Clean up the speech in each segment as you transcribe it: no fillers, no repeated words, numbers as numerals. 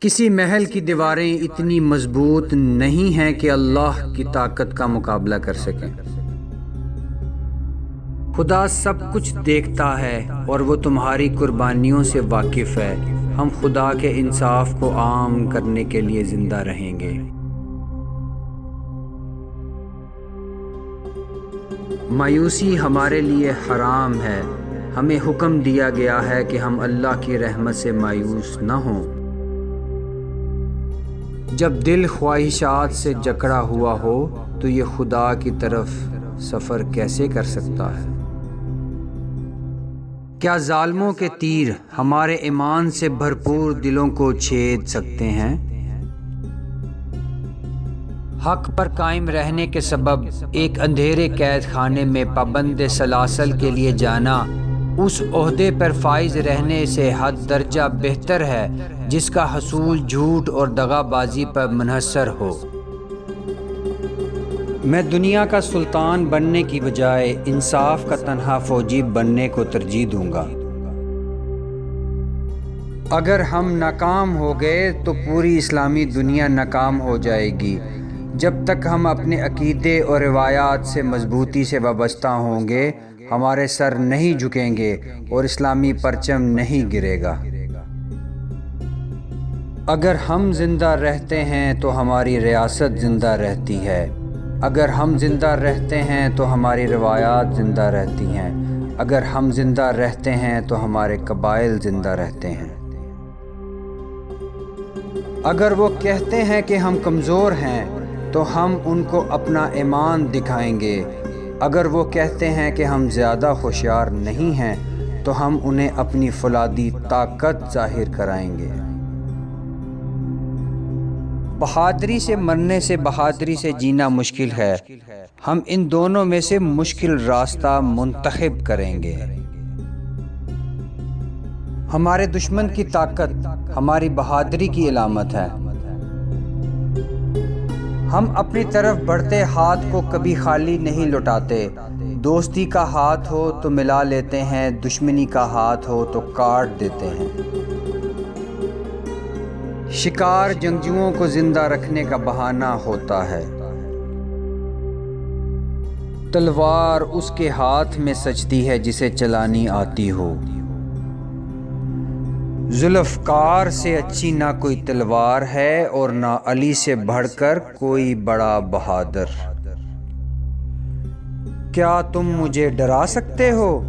کسی محل کی دیواریں اتنی مضبوط نہیں ہیں کہ اللہ کی طاقت کا مقابلہ کر سکیں۔ خدا سب کچھ دیکھتا ہے اور وہ تمہاری قربانیوں سے واقف ہے۔ ہم خدا کے انصاف کو عام کرنے کے لیے زندہ رہیں گے۔ مایوسی ہمارے لیے حرام ہے۔ ہمیں حکم دیا گیا ہے کہ ہم اللہ کی رحمت سے مایوس نہ ہوں۔ جب دل خواہشات سے جکڑا ہوا ہو تو یہ خدا کی طرف سفر کیسے کر سکتا ہے؟ کیا ظالموں کے تیر ہمارے ایمان سے بھرپور دلوں کو چھید سکتے ہیں؟ حق پر قائم رہنے کے سبب ایک اندھیرے قید خانے میں پابند سلاسل کے لیے جانا اس عہدے پر فائز رہنے سے حد درجہ بہتر ہے جس کا حصول جھوٹ اور دغا بازی پر منحصر ہو۔ میں دنیا کا سلطان بننے کی بجائے انصاف کا تنہا فوجی بننے کو ترجیح دوں گا۔ اگر ہم ناکام ہو گئے تو پوری اسلامی دنیا ناکام ہو جائے گی۔ جب تک ہم اپنے عقیدے اور روایات سے مضبوطی سے وابستہ ہوں گے ہمارے سر نہیں جھکیں گے اور اسلامی پرچم نہیں گرے گا۔ اگر ہم زندہ رہتے ہیں تو ہماری ریاست زندہ رہتی ہے۔ اگر ہم زندہ رہتے ہیں تو ہماری روایات زندہ رہتی ہیں۔ اگر ہم زندہ رہتے ہیں تو ہمارے قبائل زندہ رہتے ہیں۔ اگر وہ کہتے ہیں کہ ہم کمزور ہیں تو ہم ان کو اپنا ایمان دکھائیں گے۔ اگر وہ کہتے ہیں کہ ہم زیادہ ہوشیار نہیں ہیں تو ہم انہیں اپنی فولادی طاقت ظاہر کرائیں گے۔ بہادری سے مرنے سے بہادری سے جینا مشکل ہے۔ ہم ان دونوں میں سے مشکل راستہ منتخب کریں گے۔ ہمارے دشمن کی طاقت ہماری بہادری کی علامت ہے۔ ہم اپنی طرف بڑھتے ہاتھ کو کبھی خالی نہیں لوٹاتے۔ دوستی کا ہاتھ ہو تو ملا لیتے ہیں، دشمنی کا ہاتھ ہو تو کاٹ دیتے ہیں۔ شکار جنگجوؤں کو زندہ رکھنے کا بہانہ ہوتا ہے۔ تلوار اس کے ہاتھ میں سجتی ہے جسے چلانی آتی ہو۔ ذوالفقار سے اچھی نہ کوئی تلوار ہے اور نہ علی سے بڑھ کر کوئی بڑا بہادر۔ کیا تم مجھے ڈرا سکتے ہو؟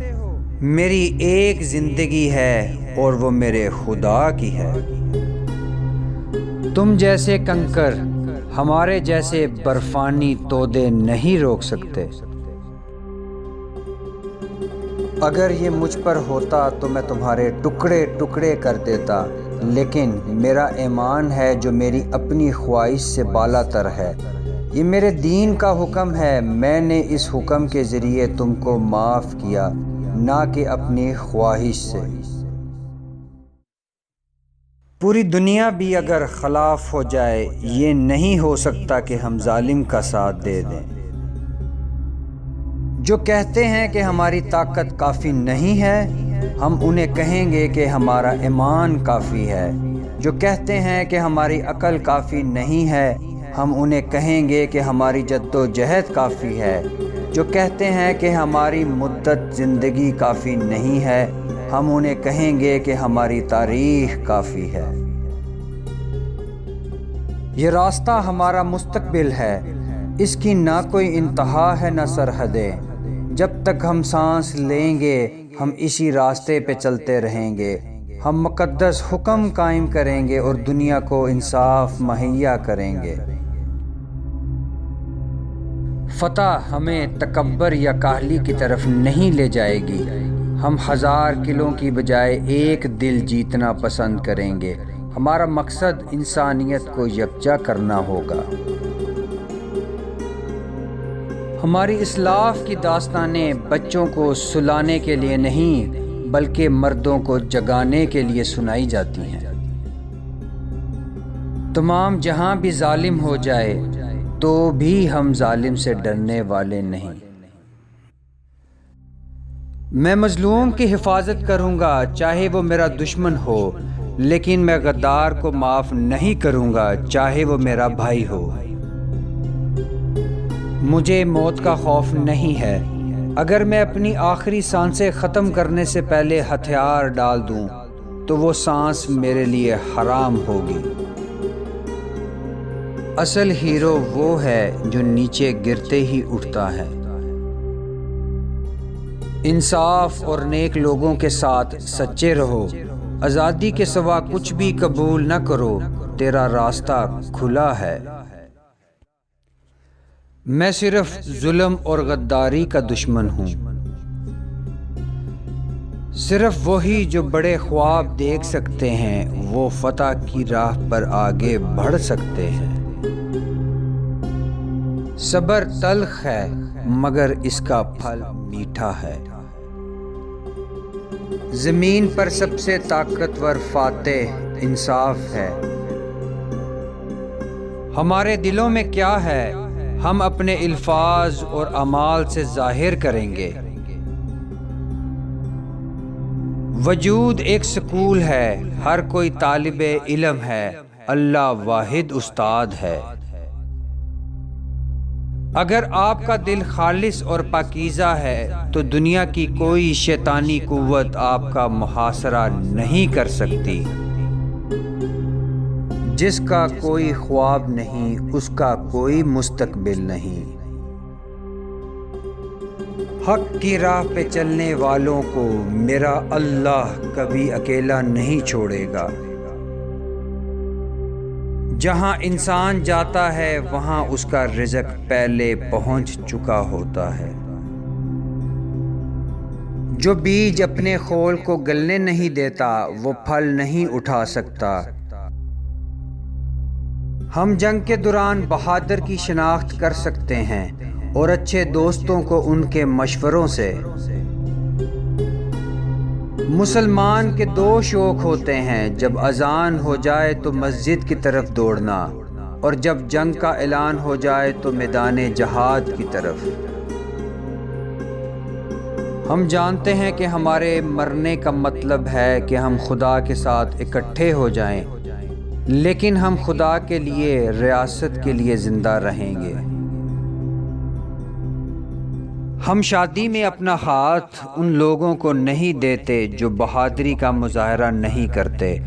میری ایک زندگی ہے اور وہ میرے خدا کی ہے۔ تم جیسے کنکر ہمارے جیسے برفانی تودے نہیں روک سکتے۔ اگر یہ مجھ پر ہوتا تو میں تمہارے ٹکڑے ٹکڑے کر دیتا، لیکن میرا ایمان ہے جو میری اپنی خواہش سے بالا تر ہے۔ یہ میرے دین کا حکم ہے، میں نے اس حکم کے ذریعے تم کو معاف کیا، نہ کہ اپنی خواہش سے۔ پوری دنیا بھی اگر خلاف ہو جائے یہ نہیں ہو سکتا کہ ہم ظالم کا ساتھ دے دیں۔ جو کہتے ہیں کہ ہماری طاقت کافی نہیں ہے ہم انہیں کہیں گے کہ ہمارا ایمان کافی ہے۔ جو کہتے ہیں کہ ہماری عقل کافی نہیں ہے ہم انہیں کہیں گے کہ ہماری جد و جہد کافی ہے۔ جو کہتے ہیں کہ ہماری مدت زندگی کافی نہیں ہے ہم انہیں کہیں گے کہ ہماری تاریخ کافی ہے۔ یہ راستہ ہمارا مستقبل ہے، اس کی نہ کوئی انتہا ہے نہ سرحدیں۔ جب تک ہم سانس لیں گے ہم اسی راستے پہ چلتے رہیں گے۔ ہم مقدس حکم قائم کریں گے اور دنیا کو انصاف مہیا کریں گے۔ فتح ہمیں تکبر یا کاہلی کی طرف نہیں لے جائے گی۔ ہم 1000 قلعوں کی بجائے ایک دل جیتنا پسند کریں گے۔ ہمارا مقصد انسانیت کو یکجا کرنا ہوگا۔ ہماری اسلاف کی داستانیں بچوں کو سلانے کے لیے نہیں بلکہ مردوں کو جگانے کے لیے سنائی جاتی ہیں۔ تمام جہاں بھی ظالم ہو جائے تو بھی ہم ظالم سے ڈرنے والے نہیں۔ میں مظلوم کی حفاظت کروں گا چاہے وہ میرا دشمن ہو۔ لیکن میں غدار کو معاف نہیں کروں گا چاہے وہ میرا بھائی ہو۔ مجھے موت کا خوف نہیں ہے، اگر میں اپنی آخری سانسیں ختم کرنے سے پہلے ہتھیار ڈال دوں تو وہ سانس میرے لیے حرام ہوگی۔ اصل ہیرو وہ ہے جو نیچے گرتے ہی اٹھتا ہے۔ انصاف اور نیک لوگوں کے ساتھ سچے رہو، آزادی کے سوا کچھ بھی قبول نہ کرو، تیرا راستہ کھلا ہے۔ میں صرف ظلم اور غداری کا دشمن ہوں۔ صرف وہی جو بڑے خواب دیکھ سکتے ہیں وہ فتح کی راہ پر آگے بڑھ سکتے ہیں۔ صبر تلخ ہے مگر اس کا پھل میٹھا ہے۔ زمین پر سب سے طاقتور فاتح انصاف ہے۔ ہمارے دلوں میں کیا ہے ہم اپنے الفاظ اور اعمال سے ظاہر کریں گے۔ وجود ایک سکول ہے، ہر کوئی طالب علم ہے، اللہ واحد استاد ہے۔ اگر آپ کا دل خالص اور پاکیزہ ہے تو دنیا کی کوئی شیطانی قوت آپ کا محاصرہ نہیں کر سکتی۔ جس کا کوئی خواب نہیں اس کا کوئی مستقبل نہیں۔ حق کی راہ پہ چلنے والوں کو میرا اللہ کبھی اکیلا نہیں چھوڑے گا۔ جہاں انسان جاتا ہے وہاں اس کا رزق پہلے پہنچ چکا ہوتا ہے۔ جو بیج اپنے خول کو گلنے نہیں دیتا وہ پھل نہیں اٹھا سکتا۔ ہم جنگ کے دوران بہادر کی شناخت کر سکتے ہیں اور اچھے دوستوں کو ان کے مشوروں سے۔ مسلمان کے دو شوق ہوتے ہیں، جب اذان ہو جائے تو مسجد کی طرف دوڑنا، اور جب جنگ کا اعلان ہو جائے تو میدان جہاد کی طرف۔ ہم جانتے ہیں کہ ہمارے مرنے کا مطلب ہے کہ ہم خدا کے ساتھ اکٹھے ہو جائیں، لیکن ہم خدا کے لیے، ریاست کے لیے زندہ رہیں گے۔ ہم شادی میں اپنا ہاتھ ان لوگوں کو نہیں دیتے جو بہادری کا مظاہرہ نہیں کرتے۔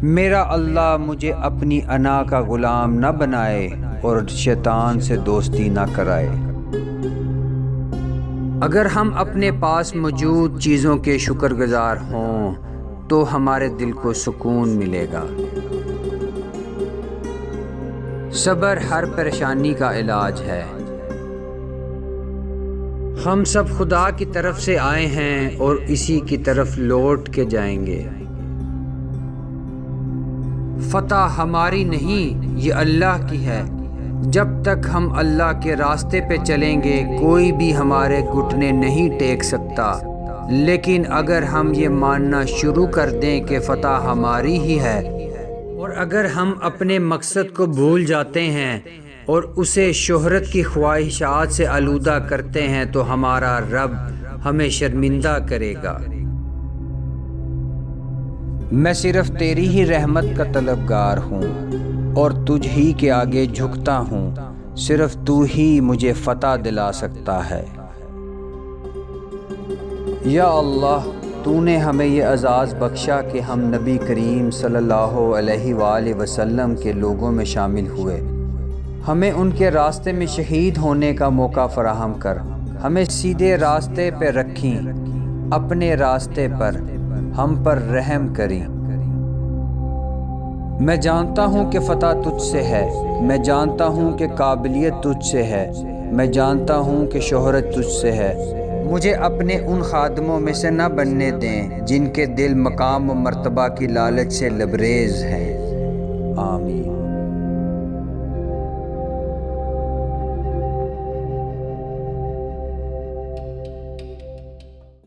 میرا اللہ مجھے اپنی انا کا غلام نہ بنائے اور شیطان سے دوستی نہ کرائے۔ اگر ہم اپنے پاس موجود چیزوں کے شکر گزار ہوں تو ہمارے دل کو سکون ملے گا۔ صبر ہر پریشانی کا علاج ہے۔ ہم سب خدا کی طرف سے آئے ہیں اور اسی کی طرف لوٹ کے جائیں گے۔ فتح ہماری نہیں، یہ اللہ کی ہے۔ جب تک ہم اللہ کے راستے پہ چلیں گے کوئی بھی ہمارے گھٹنے نہیں ٹیک سکتا، لیکن اگر ہم یہ ماننا شروع کر دیں کہ فتح ہماری ہی ہے، اور اگر ہم اپنے مقصد کو بھول جاتے ہیں اور اسے شہرت کی خواہشات سے آلودہ کرتے ہیں تو ہمارا رب ہمیں شرمندہ کرے گا۔ میں صرف تیری ہی رحمت کا طلبگار ہوں اور تجھ ہی کے آگے جھکتا ہوں، صرف تو ہی مجھے فتح دلا سکتا ہے۔ یا اللہ، تو نے ہمیں یہ اعزاز بخشا کہ ہم نبی کریم صلی اللہ علیہ وآلہ وسلم کے لوگوں میں شامل ہوئے۔ ہمیں ان کے راستے میں شہید ہونے کا موقع فراہم کر، ہمیں سیدھے راستے پہ رکھیں، اپنے راستے پر ہم پر رحم کریں۔ میں جانتا ہوں کہ فتح تجھ سے ہے، میں جانتا ہوں کہ قابلیت تجھ سے ہے، میں جانتا ہوں کہ شہرت تجھ سے ہے۔ مجھے اپنے ان خادموں میں سے نہ بننے دیں جن کے دل مقام و مرتبہ کی لالچ سے لبریز ہیں۔ آمین۔